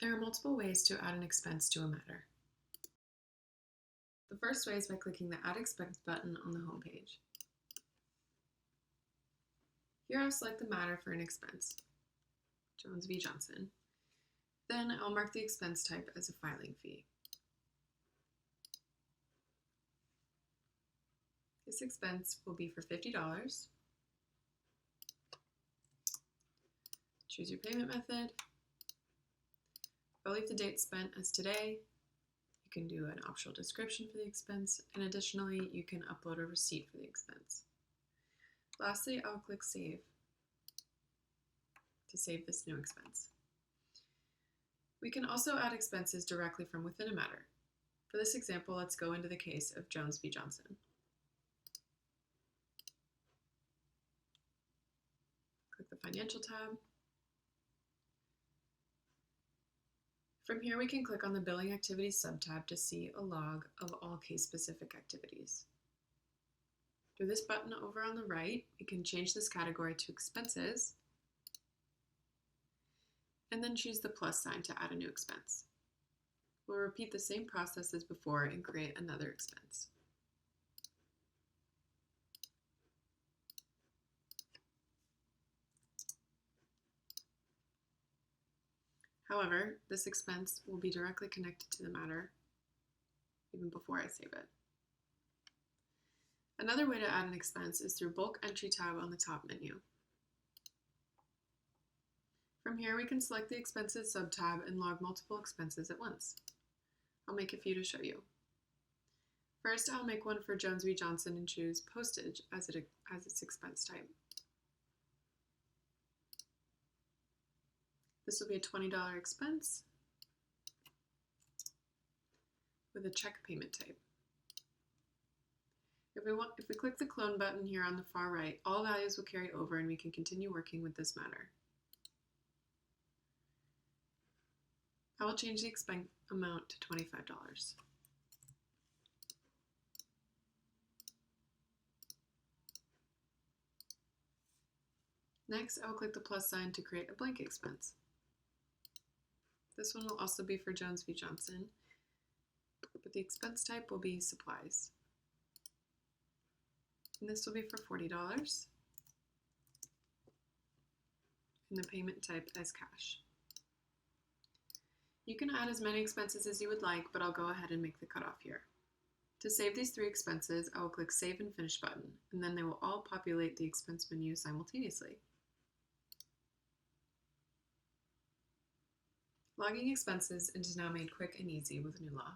There are multiple ways to add an expense to a matter. The first way is by clicking the Add Expense button on the home page. Here I'll select the matter for an expense, Jones v. Johnson. Then I'll mark the expense type as a filing fee. This expense will be for $50. Choose your payment method. I'll leave the date spent as today. You can do an optional description for the expense, and additionally, you can upload a receipt for the expense. Lastly, I'll click Save to save this new expense. We can also add expenses directly from within a matter. For this example, let's go into the case of Jones v. Johnson. Click the Financial tab. From here, we can click on the Billing Activities subtab to see a log of all case-specific activities. Through this button over on the right, we can change this category to Expenses, and then choose the plus sign to add a new expense. We'll repeat the same process as before and create another expense. However, this expense will be directly connected to the matter even before I save it. Another way to add an expense is through Bulk Entry tab on the top menu. From here, we can select the Expenses subtab and log multiple expenses at once. I'll make a few to show you. First, I'll make one for Jones v. Johnson and choose Postage as its expense type. This will be a $20 expense with a check payment type. If we click the clone button here on the far right, all values will carry over and we can continue working with this matter. I will change the expense amount to $25. Next, I will click the plus sign to create a blank expense. This one will also be for Jones v. Johnson, but the expense type will be supplies. And this will be for $40, and the payment type as cash. You can add as many expenses as you would like, but I'll go ahead and make the cutoff here. To save these 3 expenses, I will click Save and Finish button, and then they will all populate the expense menu simultaneously. Logging expenses is now made quick and easy with new law.